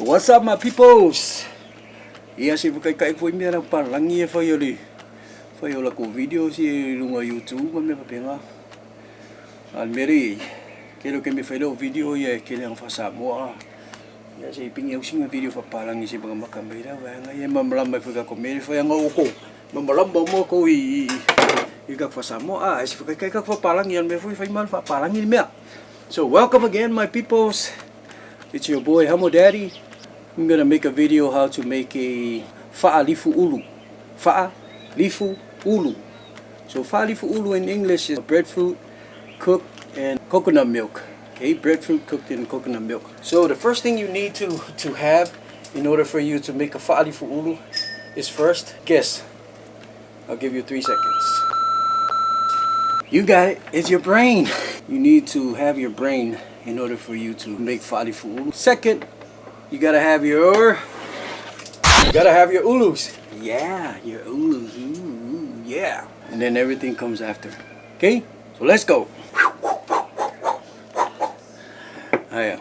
What's up, my peoples? Iya si bukai kai foi mi ra palangi foi ali. Foi ola ko video si lunga YouTube me papenga. Al meri. Quero que me felo video ye que yang fa Samoa. Ya si ping eu sing video fa palangi si bang makamera wa nga ye mamlam mai fuga ko meri foi nga uko. Mamlam mo ko I ka fa Samoa. Si bukai kai ka fa palangi al me foi man fa palangi me. So welcome again, my peoples. It's your boy Hamo Daddy. I'm gonna make a video how to make a Faalifu Ulu. Faalifu Ulu. So Faalifu Ulu in English is breadfruit cooked in coconut milk. Okay, breadfruit cooked in coconut milk. So the first thing you need to have in order for you to make a Faalifu Ulu is first, guess. I'll give you 3 seconds. You got it. It's your brain. You need to have your brain in order for you to make Faalifu Ulu. Second, you gotta have your ulus. Yeah, your ulus. Yeah. And then everything comes after. Okay? So let's go. I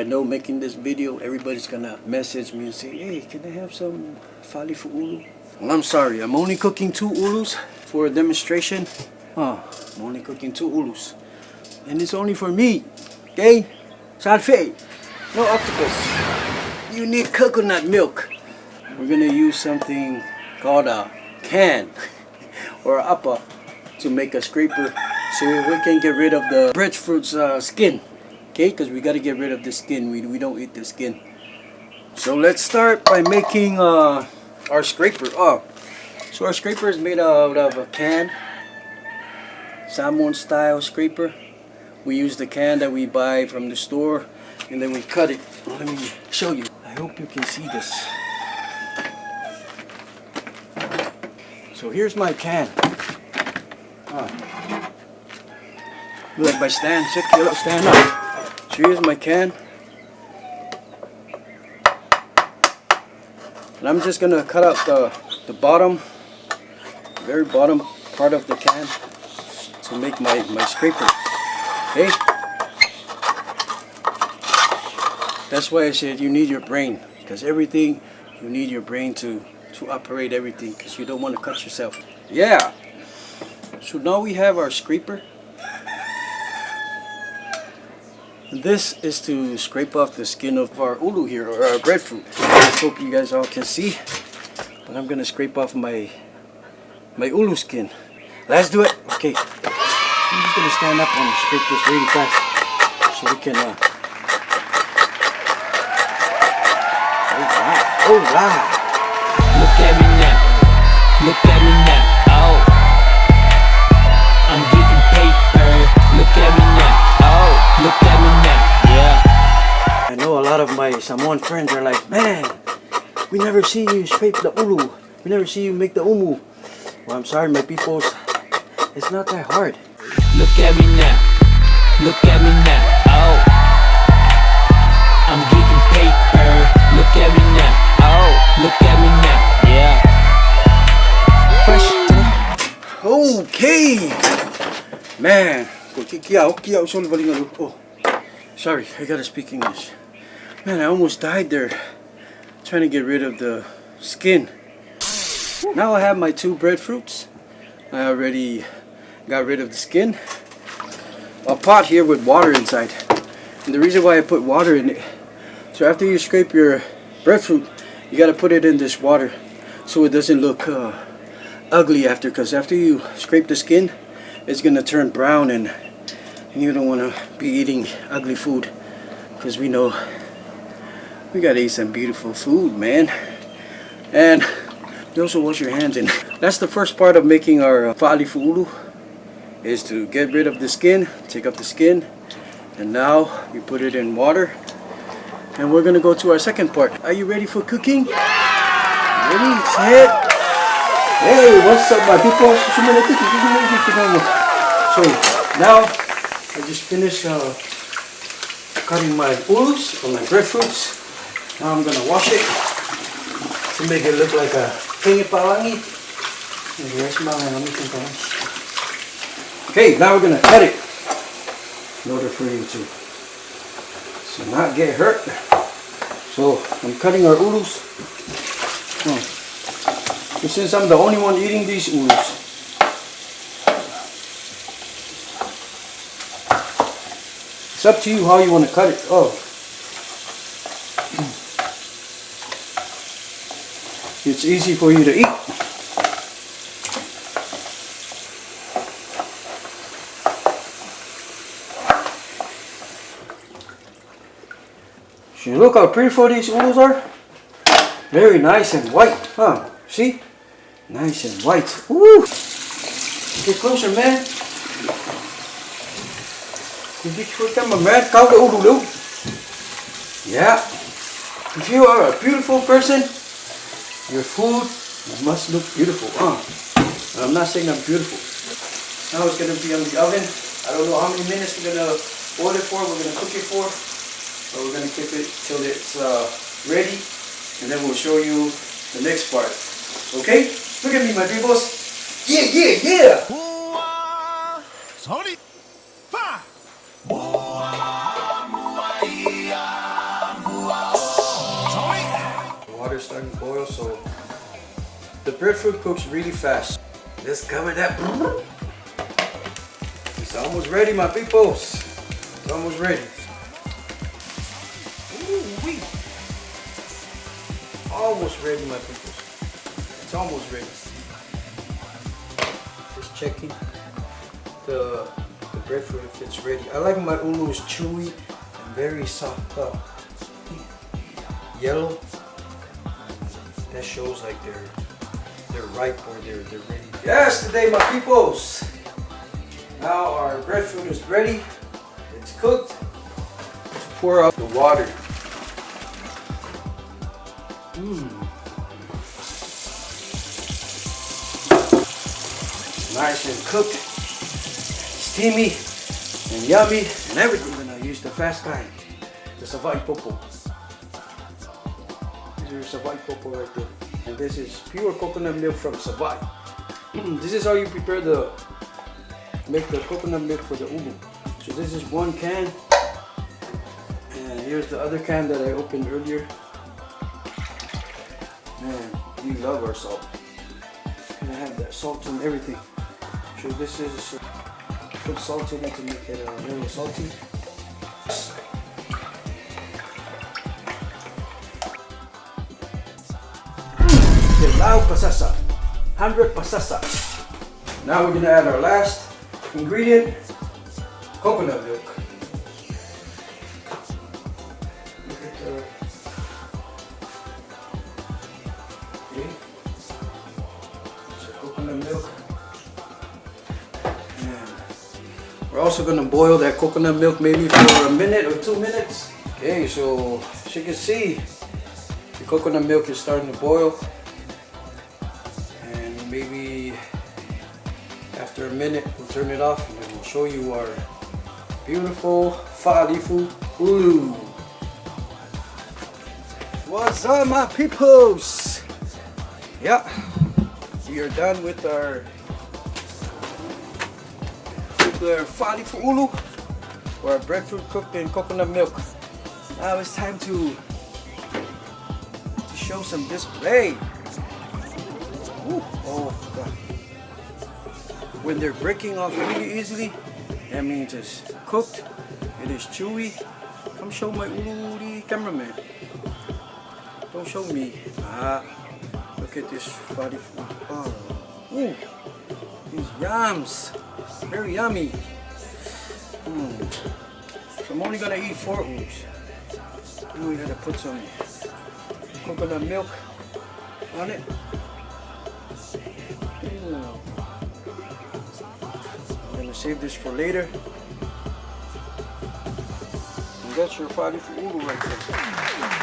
know making this video, everybody's gonna message me and say, hey, can I have some Faalifu Ulu? Well, I'm sorry. I'm only cooking 2 ulus for a demonstration. I'm only cooking 2 ulus. And it's only for me. Okay? Salve. No octopus. You need coconut milk. We're gonna use something called a can or a appa to make a scraper so we can get rid of the breadfruit's skin. Okay? Because we gotta get rid of the skin. We don't eat the skin. So let's start by making our scraper. So our scraper is made out of a can. Samoan style scraper. We use the can that we buy from the store and then we cut it. Let me show you. I hope you can see this. So here's my can. Look, by stand up. So here's my can. And I'm just gonna cut out the bottom, very bottom part of the can to make my scraper. Okay? That's why I said you need your brain, because everything you need your brain to operate everything, because you don't want to cut yourself. Yeah. So now we have our scraper. This is to scrape off the skin of our ulu here, or our breadfruit. I hope you guys all can see. But I'm gonna scrape off my ulu skin. Let's do it. Okay. I'm just gonna stand up and scrape this really fast so we can alright. Look at me now. Look at me now. Oh, I'm getting paper. Look at me now. Oh, look at me now. Yeah. I know a lot of my Samoan friends are like, man, we never see you scrape the ulu. We never see you make the umu. Well, I'm sorry, my peoples. It's not that hard. Look at me now. Look at me now. Oh, I'm getting paper. Look at me now. Oh, look at me now. Yeah. Fresh. Okay. Man. Oh, sorry. I gotta speak English. Man, I almost died there trying to get rid of the skin. Now I have my 2 breadfruits. I already got rid of the skin. A pot here with water inside. And the reason why I put water in it, so after you scrape your breadfruit, you gotta put it in this water so it doesn't look ugly after, because after you scrape the skin, it's gonna turn brown and you don't wanna be eating ugly food, because we know we gotta eat some beautiful food, man. And you also wash your hands. And that's the first part of making our Faalifu Ulu, is to get rid of the skin, take off the skin, and now you put it in water. And we're gonna go to our second part. Are you ready for cooking? Ready, set. Hey, what's up, my people? So now I just finished cutting my ulus or my breadfruits. Now I'm gonna wash it to make it look like a kingi palangi. Okay, now we're gonna cut it in order for you to see to not get hurt. So I'm cutting our ulus. And since I'm the only one eating these ulus, it's up to you how you want to cut it. It's easy for you to eat. So look how beautiful these ulus are. Very nice and white, huh? See? Nice and white. Woo! Get closer, man. Come on, man. Kauke ulu. Yeah. If you are a beautiful person, your food must look beautiful, huh? I'm not saying I'm beautiful. Now it's gonna be on the oven. I don't know how many minutes we're gonna boil it for. We're gonna cook it for. But we're gonna keep it till it's ready, and then we'll show you the next part. Okay? Look at me, my peoples. Yeah, yeah, yeah! The water's starting to boil, so the breadfruit cooks really fast. Let's cover that. It's almost ready, my peoples. It's almost ready. Ooh-wee. Almost ready, my people. It's almost ready. Just checking the breadfruit if it's ready. I like my ulus chewy and very soft. Yellow. That shows like they're ripe or they're ready. Yes, today, my peoples. Now our breadfruit is ready. It's cooked. Let's pour out the water. Nice and cooked, steamy and yummy and everything. I'm gonna use the fast kind, the savai popo. This is savai popo right there, and this is pure coconut milk from Savai. This is how you prepare make the coconut milk for the ulu. So this is one can, and here's the other can that I opened earlier. Man, we love our salt. And I have that salt and everything. So this is put salt in it to make it a little salty. Loud pasasa, 100 pasasa. Now we're gonna add our last ingredient, coconut milk. Coconut milk. And we're also gonna boil that coconut milk maybe for a minute or 2 minutes. Okay, so as you can see, the coconut milk is starting to boil. And maybe after a minute, we'll turn it off and then we'll show you our beautiful Faalifu Ulu. What's up, my peoples? Yeah. We are done with our Faalifu Ulu, or our breadfruit cooked in coconut milk. Now it's time to show some display. Ooh, oh God. When they're breaking off really easily, that means it's cooked, it is chewy. Come show my ulu, the cameraman. Don't show me. Look at this Faalifu. Oh, ooh, these yams, very yummy. So I'm only gonna eat 4 ulus. Now we gotta put some coconut milk on it. I'm gonna save this for later. And that's your Faalifu Ulu right there.